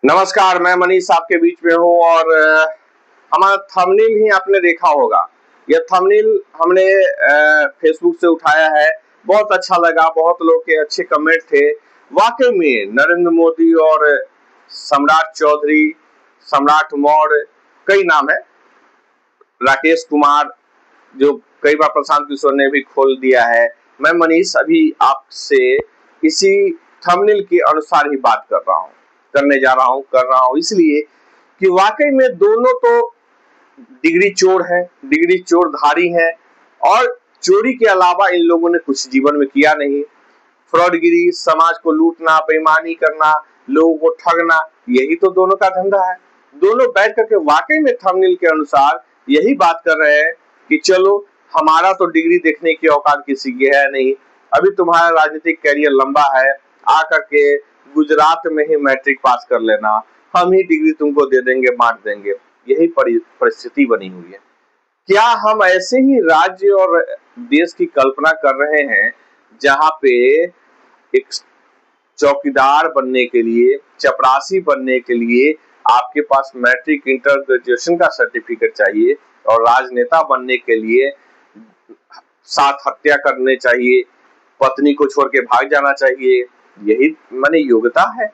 नमस्कार, मैं मनीष आपके बीच में हूँ और हमारा थंबनेल ही आपने देखा होगा। यह थंबनेल हमने फेसबुक से उठाया है। बहुत अच्छा लगा, बहुत लोग के अच्छे कमेंट थे। वाकई में नरेंद्र मोदी और सम्राट चौधरी, सम्राट मौर्य, कई नाम है, राकेश कुमार, जो कई बार प्रशांत किशोर ने भी खोल दिया है। मैं मनीष अभी आपसे इसी थंबनेल के अनुसार ही बात कर रहा हूँ इसलिए कि वाकई में दोनों तो डिग्री चोर है, डिग्री चोरधारी है और चोरी के अलावा इन लोगों ने कुछ जीवन में किया नहीं। फ्रॉडगिरी, समाज को लूटना, बेईमानी करना, लोगों को ठगना, यही तो दोनों का धंधा है। दोनों बैठ करके वाकई में थंबनेल के अनुसार यही बात कर रहे हैं कि चलो हमारा तो डिग्री देखने की औकात किसी की है नहीं, अभी तुम्हारा राजनीतिक कैरियर लंबा है, आकर के गुजरात में ही मैट्रिक पास कर लेना, हम ही डिग्री तुमको दे देंगे, बांट देंगे। यही परिस्थिति बनी हुई है। क्या हम ऐसे ही राज्य और देश की कल्पना कर रहे हैं जहां पे एक चौकीदार बनने के लिए, चपरासी बनने के लिए आपके पास मैट्रिक, इंटर, ग्रेजुएशन का सर्टिफिकेट चाहिए और राजनेता बनने के लिए 7 हत्या करने चाहिए, पत्नी को छोड़ के भाग जाना चाहिए, यही माने योग्यता है?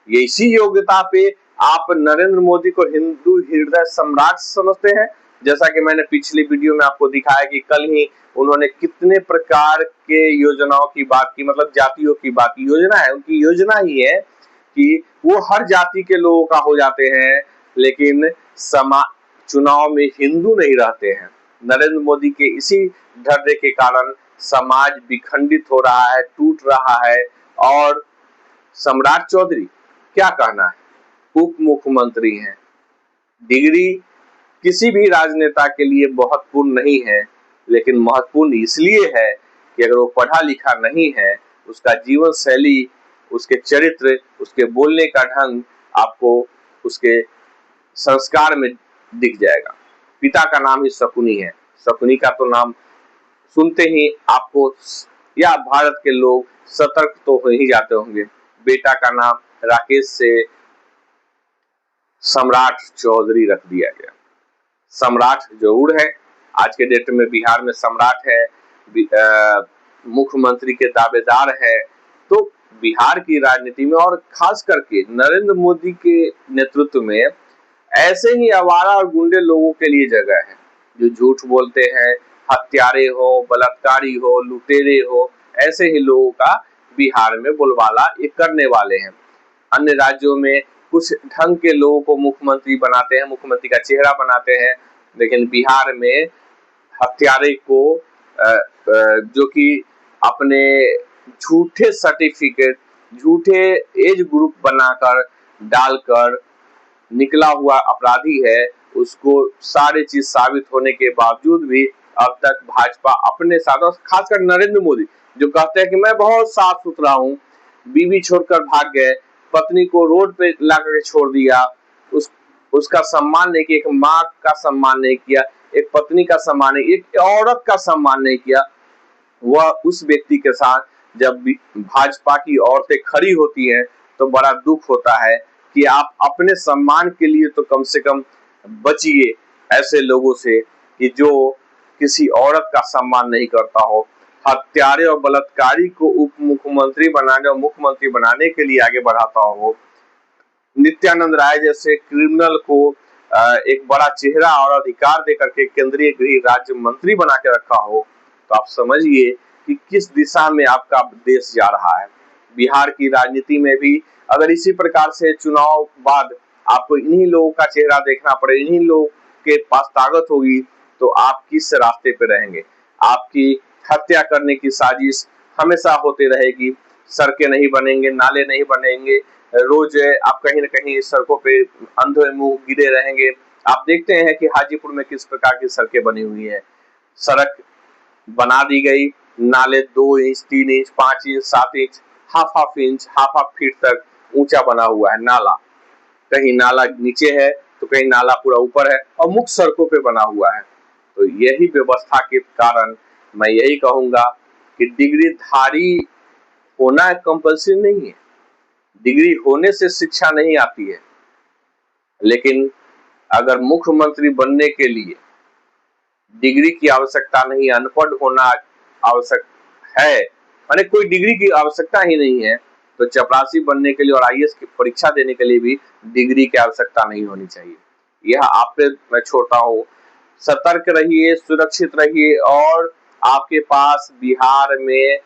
ये इसी योग्यता पे आप नरेंद्र मोदी को हिंदू हृदय सम्राट समझते हैं। जैसा कि मैंने पिछली वीडियो में आपको दिखाया कि कल ही उन्होंने कितने प्रकार के योजनाओं की बात की, मतलब जातियों की बात की। योजना है, उनकी योजना ही है कि वो हर जाति के लोगों का हो जाते हैं, लेकिन चुनाव में हिंदू नहीं रहते हैं। नरेंद्र मोदी के इसी ढर्रे के कारण समाज विखंडित हो रहा है, टूट रहा है। और सम्राट चौधरी क्या कहना है, उप मुख्यमंत्री हैं। डिग्री किसी भी राजनेता के लिए महत्वपूर्ण नहीं है, लेकिन महत्वपूर्ण इसलिए है कि अगर वो पढ़ा लिखा नहीं है, उसका जीवन शैली, उसके चरित्र, उसके बोलने का ढंग आपको उसके संस्कार में दिख जाएगा। पिता का नाम ही शकुनी है। शकुनी का तो नाम सुनते ही आपको या भारत के लोग सतर्क तो हो ही जाते होंगे। बेटा का नाम राकेश से सम्राट चौधरी रख दिया गया। सम्राट जरूर है, आज के डेट में बिहार में सम्राट है, मुख्यमंत्री के दावेदार है। तो बिहार की राजनीति में और खास करके नरेंद्र मोदी के नेतृत्व में ऐसे ही आवारा और गुंडे लोगों के लिए जगह है, जो झूठ बोलते हैं, हत्यारे हो, बलात्कारी हो, लुटेरे हो, ऐसे ही लोगों का बिहार में बोलबाला ये करने वाले हैं। अन्य राज्यों में कुछ ढंग के लोगों को मुख्यमंत्री बनाते हैं, मुख्यमंत्री का चेहरा बनाते हैं, लेकिन बिहार में हत्यारे को जो कि अपने झूठे सर्टिफिकेट, झूठे एज ग्रुप बनाकर डालकर निकला हुआ अपराधी है, उसको सारे चीज साबित होने के बावजूद भी अब तक भाजपा अपने साथ, और खासकर नरेंद्र मोदी जो कहते हैं कि मैं बहुत साफ सुथरा हूँ, बीवी छोड़कर भाग गए, पत्नी को रोड पे लाकर छोड़ दिया, उसका सम्मान नहीं किया, एक माँ का सम्मान नहीं किया, एक पत्नी का सम्मान नहीं, एक औरत का सम्मान नहीं किया। वह उस व्यक्ति के साथ जब भाजपा की औरतें खड़ी होती हैं तो बड़ा दुख होता है कि आप अपने सम्मान के लिए तो कम से कम बचिए ऐसे लोगों से कि जो किसी औरत का सम्मान नहीं करता हो। हत्यारे और बलात्कारी को उप मुख्यमंत्री बनाने और मुख्यमंत्री बनाने के लिए आगे बढ़ाता हो। नित्यानंद राय जैसे क्रिमिनल को एक बड़ा चेहरा और अधिकार देकर के केंद्रीय गृह राज्य मंत्री बना के रखा हो, तो आप समझिए कि किस दिशा में आपका देश जा रहा है। बिहार की राजनीति में भी अगर इसी प्रकार से चुनाव बाद आपको इन्हीं लोगों का चेहरा देखना पड़े, इन्हीं लोगों के पास ताकत होगी, तो आप किस रास्ते पे रहेंगे? आपकी हत्या करने की साजिश हमेशा होती रहेगी। सड़कें नहीं बनेंगे, नाले नहीं बनेंगे, रोज आप कहीं न कहीं सड़कों पे अंधे मुंह गिरे रहेंगे। आप देखते हैं कि हाजीपुर में किस प्रकार की सड़कें बनी हुई है। सड़क बना दी गई, नाले 2 inch, 3 inch, 5 inch, 7 inch, half inch, half feet तक ऊंचा बना हुआ है नाला। कहीं नाला नीचे है तो कहीं नाला पूरा ऊपर है और मुख्य सड़कों पे बना हुआ है। तो यही व्यवस्था के कारण मैं यही कहूंगा कि डिग्री धारी होना कंपल्सरी नहीं है। डिग्री होने से शिक्षा नहीं आती है, लेकिन अगर मुख्यमंत्री बनने के लिए डिग्री की आवश्यकता नहीं, अनपढ़ होना आवश्यक है, माने कोई डिग्री की आवश्यकता ही नहीं है, तो चपरासी बनने के लिए और आईएएस की परीक्षा देने के लिए भी डिग्री की आवश्यकता नहीं होनी चाहिए। यह आप पे मैं छोड़ता हूँ। सतर्क रहिए, सुरक्षित रहिए और आपके पास बिहार में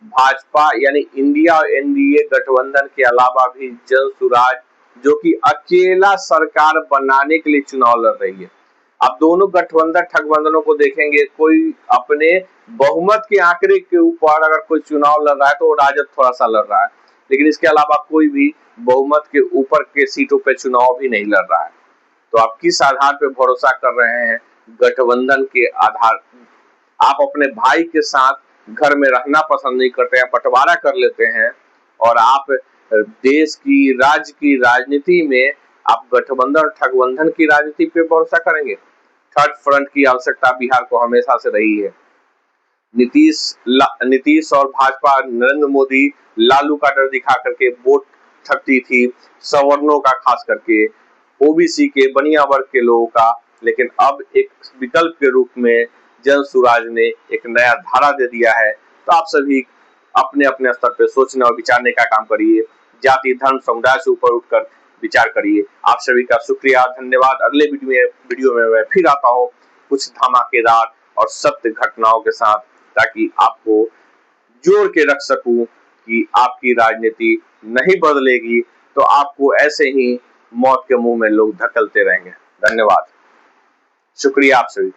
भाजपा यानी इंडिया और एनडीए गठबंधन के अलावा भी जन सुराज जो कि अकेला सरकार बनाने के लिए चुनाव लड़ रही है। आप दोनों गठबंधन ठगबंधनों को देखेंगे, कोई अपने बहुमत के आंकड़े के ऊपर अगर कोई चुनाव लड़ रहा है तो वो राजद थोड़ा सा लड़ रहा है, लेकिन इसके अलावा कोई भी बहुमत के ऊपर के सीटों पे चुनाव भी नहीं लड़ रहा है। तो आप किस आधार पे भरोसा कर रहे हैं? गठबंधन के आधार। आप अपने भाई के साथ घर में रहना पसंद नहीं करते हैं, बंटवारा कर लेते हैं और आप देश की, राज्य की राजनीति में आप गठबंधन ठगबंधन की राजनीति पे भरोसा करेंगे? थर्ड फ्रंट की आवश्यकता बिहार को हमेशा से रही है। नीतीश और भाजपा नरेंद्र मोदी लालू का डर दिखा करके वोट ठगती थी, सवर्णों का खास करके, ओबीसी के, बनिया वर्ग के लोगों का, लेकिन अब एक विकल्प के रूप में जन सुराज ने एक नया धारा दे दिया है। तो आप सभी अपने अपने स्तर पे सोचने और विचारने का काम करिए, जाति धर्म समुदाय से ऊपर उठकर विचार करिए। आप सभी का शुक्रिया, धन्यवाद। अगले वीडियो में मैं फिर आता हूँ कुछ धमाकेदार और सत्य घटनाओं के साथ, ताकि आपको जोड़ के रख सकूं कि आपकी राजनीति नहीं बदलेगी तो आपको ऐसे ही मौत के मुंह में लोग धकेलते रहेंगे। धन्यवाद, शुक्रिया आप सभी का।